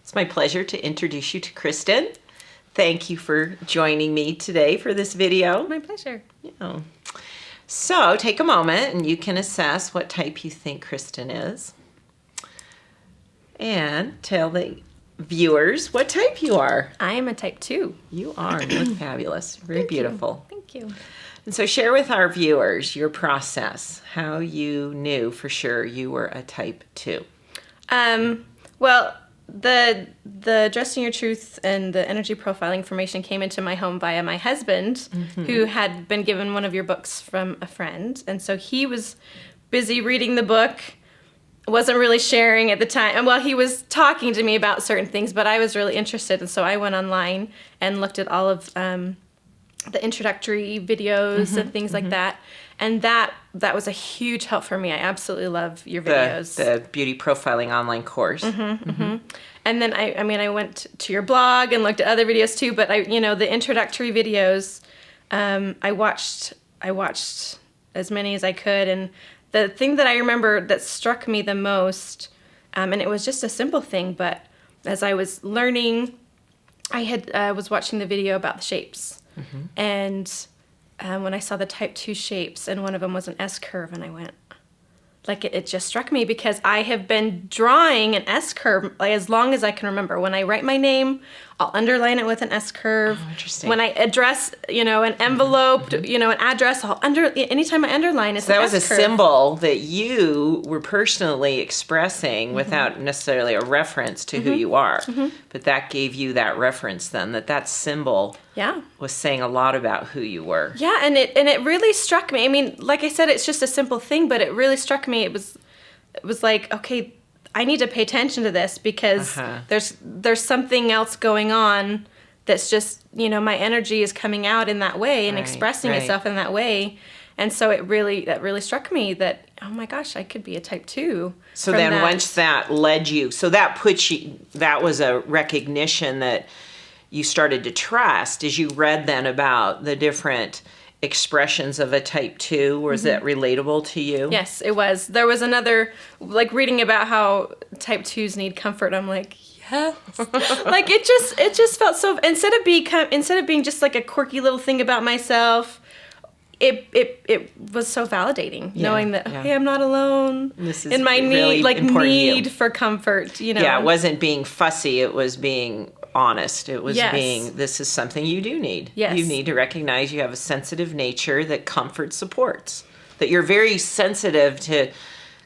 It's my pleasure to introduce you to Kristin. Thank you for joining me today for this video. My pleasure. Yeah. So take a moment and you can assess what type you think Kristin is. And tell the viewers what type you are. I am a type 2. You are. You look fabulous. Very beautiful. Thank you. And so share with our viewers your process, how you knew for sure you were a type 2. Well, the Dressing Your Truth and the energy profile information came into my home via my husband, who had been given one of your books from a friend. And so he was busy reading the book, wasn't really sharing at the time. And well, he was talking to me about certain things, but I was really interested. And so I went online and looked at all of the introductory videos and things like that. And that was a huge help for me. I absolutely love your videos. The beauty profiling online course. And then I went to your blog and looked at other videos too. But the introductory videos, I watched as many as I could. And the thing that I remember that struck me the most, and it was just a simple thing, but as I was learning, I was watching the video about the shapes, and when I saw the type 2 shapes, and one of them was an S curve, and I went, it just struck me because I have been drawing an S curve as long as I can remember. When I write my name, I'll underline it with an S curve. Oh, interesting. When I address, an envelope, an address, anytime I underline, it's so that an was a S curve. symbol that you were personally expressing without necessarily a reference to who you are. But that gave you that reference then, that symbol was saying a lot about who you were. Yeah, and it really struck me. I mean, like I said, it's just a simple thing, but it really struck me. It was like, okay, I need to pay attention to this because there's something else going on that's just, my energy is coming out in that way and expressing itself in that way. And so that really struck me that, oh my gosh, I could be a type 2. So then once that led you, so that was a recognition that you started to trust as you read then about the different expressions of a type 2. Was that relatable to you? Yes, it was. There was another, reading about how type 2s need comfort. I'm like, yes. It just felt so, instead of being just like a quirky little thing about myself, it was so validating knowing that, okay, I'm not alone in my need for comfort, Yeah, it wasn't being fussy, it was being honest. It was this is something you do need. Yes. You need to recognize you have a sensitive nature that comfort supports. That you're very sensitive to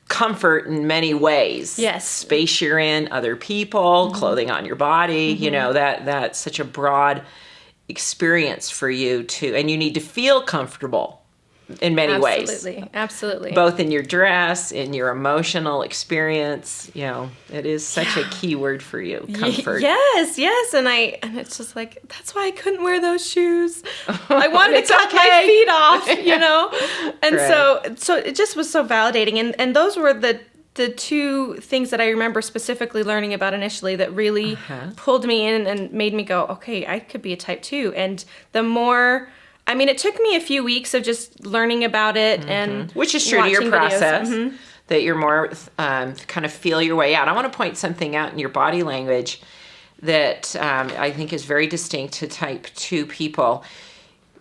comfort in many ways. Yes. Space you're in, other people, clothing on your body, that's such a broad experience for you too. And you need to feel comfortable in many ways. Absolutely. Both in your dress, in your emotional experience, it is such a key word for you, comfort. Yes. And it's just like, that's why I couldn't wear those shoes. I wanted to cut my feet off, And so it just was so validating. And those were the two things that I remember specifically learning about initially that really pulled me in and made me go, okay, I could be a type 2. And the more, it took me a few weeks of just learning about it and which is true to your process, that you're more kind of feel your way out. I want to point something out in your body language that I think is very distinct to type 2 people.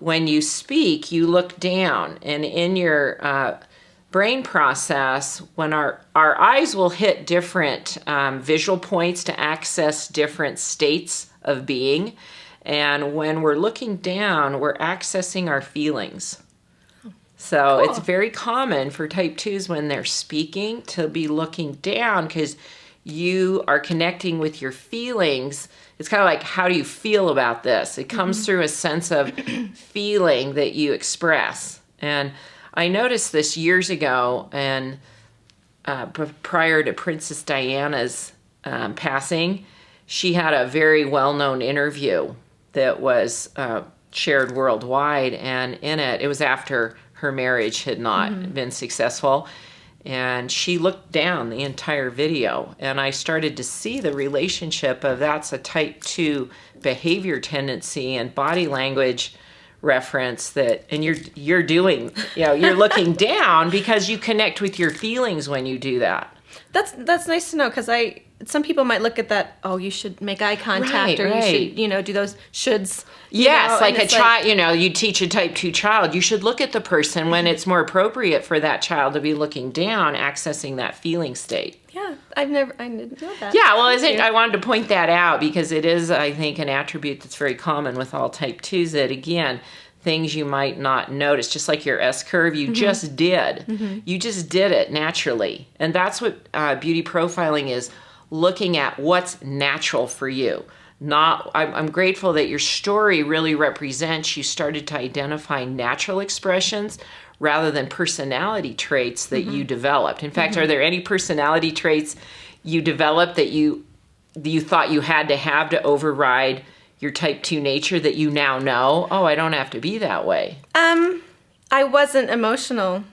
When you speak, you look down, and in your brain process, when our eyes will hit different visual points to access different states of being. And when we're looking down, we're accessing our feelings. So it's very common for type 2s when they're speaking to be looking down because you are connecting with your feelings. It's kind of like, how do you feel about this? It comes through a sense of feeling that you express. And I noticed this years ago, and prior to Princess Diana's passing, she had a very well-known interview that was shared worldwide, and in it was after her marriage had not been successful, and she looked down the entire video, and I started to see the relationship of that's a type 2 behavior tendency and body language reference that, and you're doing, you're looking down because you connect with your feelings when you do that. That's nice to know, because some people might look at that, oh, you should make eye contact, or you should, do those shoulds. Yes, like a child, you teach a type 2 child, you should look at the person when it's more appropriate for that child to be looking down, accessing that feeling state. Yeah, I didn't know that. Yeah, well, I wanted to point that out because it is, I think, an attribute that's very common with all type 2s that, again, things you might not notice, just like your S-curve, you just did. You just did it naturally. And that's what beauty profiling is, looking at what's natural for you. I'm grateful that your story really represents you started to identify natural expressions rather than personality traits that you developed. In fact, are there any personality traits you developed that you thought you had to have to override your type 2 nature that you now know, oh, I don't have to be that way? I wasn't emotional.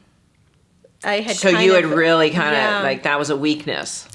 You had really kind of, like, that was a weakness.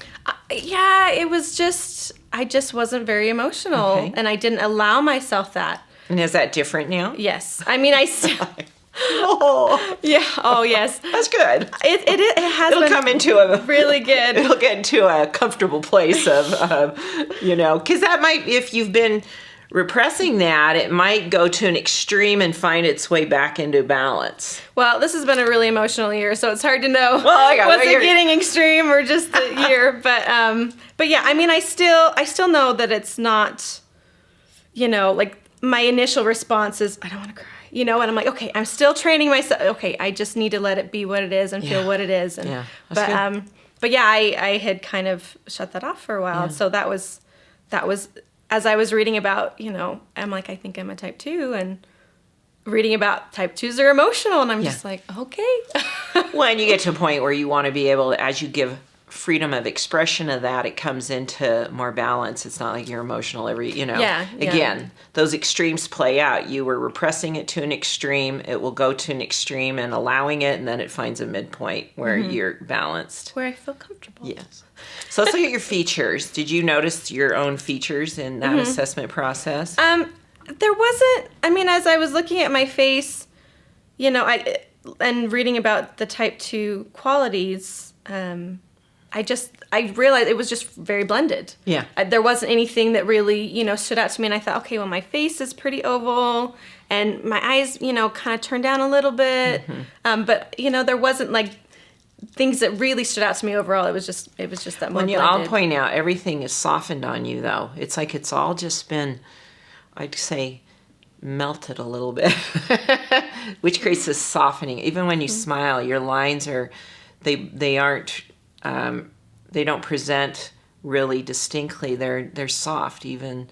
Yeah, it was just, I just wasn't very emotional, and I didn't allow myself that. And is that different now? Yes. I mean, I still... Oh. Yeah. Oh, yes. That's good. It has It'll been come into a really good. It'll get into a comfortable place of, because that might, if you've been repressing that, it might go to an extreme and find its way back into balance. Well, this has been a really emotional year, so it's hard to know was it getting extreme or just the year. But yeah, I mean, I still know that it's not, like my initial response is, I don't want to cry. And I'm like, okay, I'm still training myself. Okay, I just need to let it be what it is and feel what it is. And, but yeah, I had kind of shut that off for a while. So that was, as I was reading about, I'm like, I think I'm a type 2, and reading about type 2s are emotional. And I'm just like, okay. When you get to a point where you want to be able to, as you give freedom of expression of that, it comes into more balance. It's not like you're emotional again, those extremes play out. You were repressing it to an extreme, it will go to an extreme and allowing it, and then it finds a midpoint where you're balanced, where I feel comfortable. Yes. So let's look at your features. Did you notice your own features in that assessment process? There wasn't, as I was looking at my face, and reading about the type 2 qualities, I realized it was just very blended. Yeah. There wasn't anything that really, stood out to me. And I thought, okay, well, my face is pretty oval and my eyes, kind of turned down a little bit. But, there wasn't like things that really stood out to me overall. It was just that more blended. I'll point out, everything is softened on you, though. It's like it's all just been, I'd say, melted a little bit, which creates this softening. Even when you smile, your lines are, they aren't, they don't present really distinctly. They're soft. Even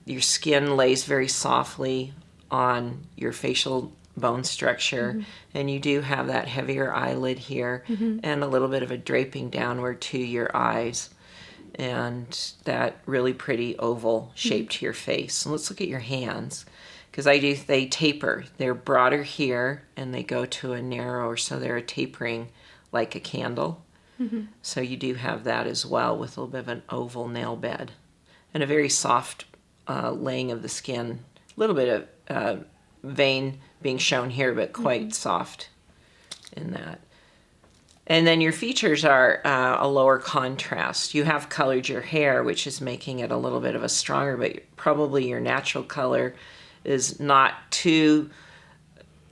your skin lays very softly on your facial bone structure, and you do have that heavier eyelid here, and a little bit of a draping downward to your eyes, and that really pretty oval shape to your face. So let's look at your hands, because they taper. They're broader here, and they go to a narrower, so they're a tapering like a candle. So you do have that as well, with a little bit of an oval nail bed and a very soft laying of the skin. A little bit of vein being shown here, but quite soft in that. And then your features are a lower contrast. You have colored your hair, which is making it a little bit of a stronger, but probably your natural color is not too,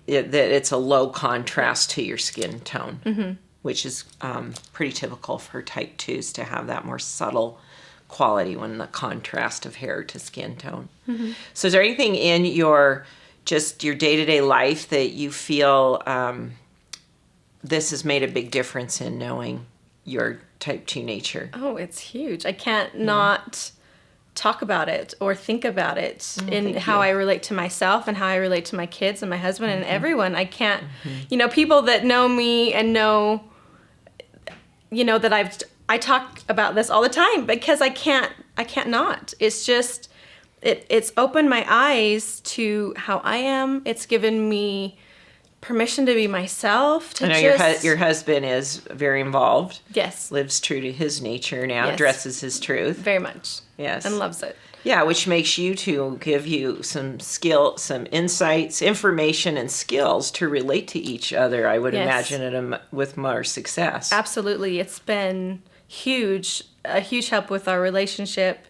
that it's a low contrast to your skin tone. Which is pretty typical for type 2s to have that more subtle quality when the contrast of hair to skin tone. So is there anything in your day-to-day life that you feel this has made a big difference in knowing your type 2 nature? Oh, it's huge. I can't not talk about it or think about it in how I relate to myself and how I relate to my kids and my husband and everyone. I can't, people that know me and know, that I talk about this all the time because I can't not. It's just, it's opened my eyes to how I am. It's given me permission to be myself. I know your husband is very involved. Yes. Lives true to his nature now, addresses his truth. Very much. Yes. And loves it. Yeah, which makes you to give you some some insights, information, and skills to relate to each other, I would imagine, with more success. Absolutely. It's been huge a huge help with our relationship.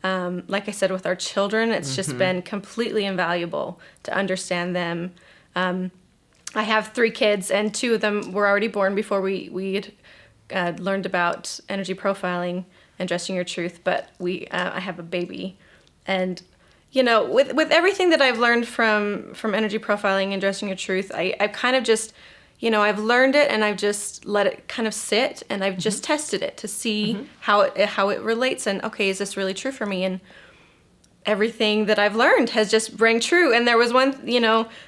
Like I said, with our children, it's just been completely invaluable to understand them. I have 3 kids, and 2 of them were already born before we had learned about energy profiling and dressing your truth. But I have a baby, and with everything that I've learned from energy profiling and dressing your truth, I've kind of just, I've learned it and I've just let it kind of sit, and I've just tested it to see how it relates, and okay, is this really true for me? And everything that I've learned has just rang true. And there was one,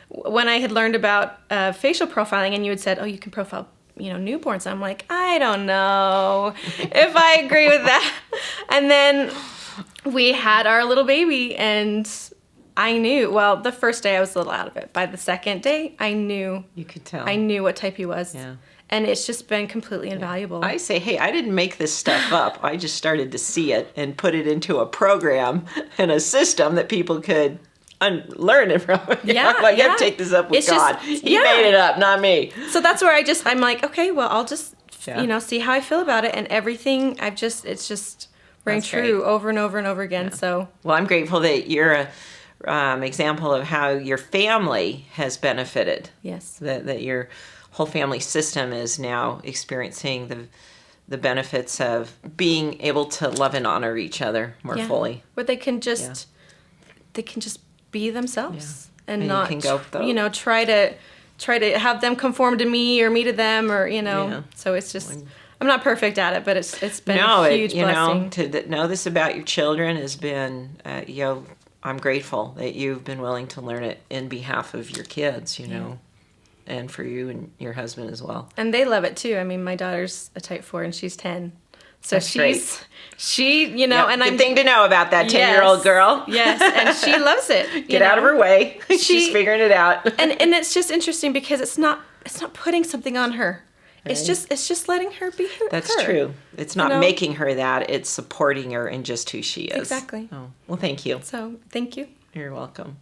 when I had learned about facial profiling, and you had said, oh, you can profile, newborns. I'm like, I don't know if I agree with that. And then we had our little baby, and I knew, well, the first day I was a little out of it. By the second day, I knew. You could tell. I knew what type he was. Yeah. And it's just been completely invaluable. I say, hey, I didn't make this stuff up. I just started to see it and put it into a program and a system that people could learn it from. Yeah, I got to take this up with it's God. He made it up, not me. So that's where I'm like, okay, well, I'll just, see how I feel about it. And everything, it's just rang true over and over and over again. Yeah. So. Well, I'm grateful that you're a example of how your family has benefited. Yes. That your whole family system is now experiencing the benefits of being able to love and honor each other more fully. Where they can just be themselves and not can go, try to have them conform to me or me to them, or So it's just I'm not perfect at it, but it's been a huge blessing. To know this about your children has been I'm grateful that you've been willing to learn it in behalf of your kids, and for you and your husband as well. And they love it too. I mean, my daughter's a type 4 and she's 10. So That's great. And good thing to know about that 10-year-old girl. Yes, and she loves it. Get out of her way. She's figuring it out. and it's just interesting because it's not putting something on her. Right. It's just letting her be her. That's true. It's not making her that. It's supporting her in just who she is. Exactly. Oh, well, thank you. So, thank you. You're welcome.